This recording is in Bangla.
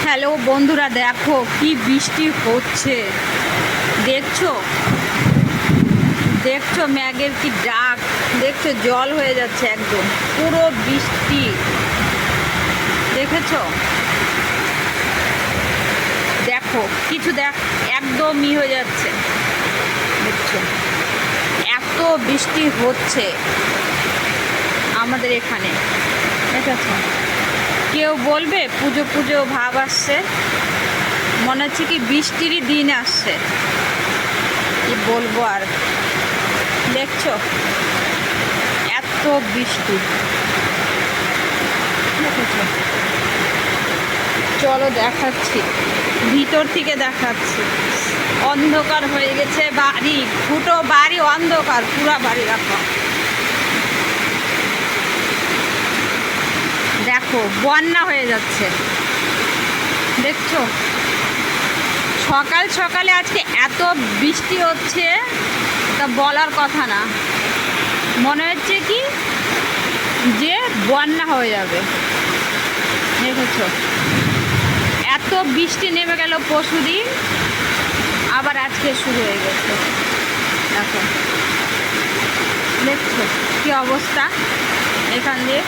হ্যালো বন্ধুরা, দেখো কি বৃষ্টি হচ্ছে। দেখছো দেখছো ম্যাগের কি ডাক, দেখছো জল হয়ে যাচ্ছে, একদম পুরো বৃষ্টি। দেখেছো? দেখো কিছু একদমই হয়ে যাচ্ছে। দেখছো এত বৃষ্টি হচ্ছে আমাদের এখানে। দেখেছো? কেউ বলবে পুজো পুজো ভাব আসছে, মনে হচ্ছে কি বৃষ্টিরই দিন আসছে। কি বলবো আর, দেখছো এত বৃষ্টি। দেখেছো? চলো দেখাচ্ছি, ভিতর থেকে দেখাচ্ছি। অন্ধকার হয়ে গেছে বাড়ি, দুটো বাড়ি অন্ধকার, পুরা বাড়ি। দেখো বন্যা হয়ে যাচ্ছে। দেখছো সকাল সকালে আজকে এত বৃষ্টি হচ্ছে, তা বলার কথা না। মনে হচ্ছে কি যে বন্যা হয়ে যাবে। দেখেছো এত বৃষ্টি নেমে গেল পরশুদিন, আবার আজকে শুরু হয়ে গেছে। দেখো দেখছো কি অবস্থা এখান দিয়ে।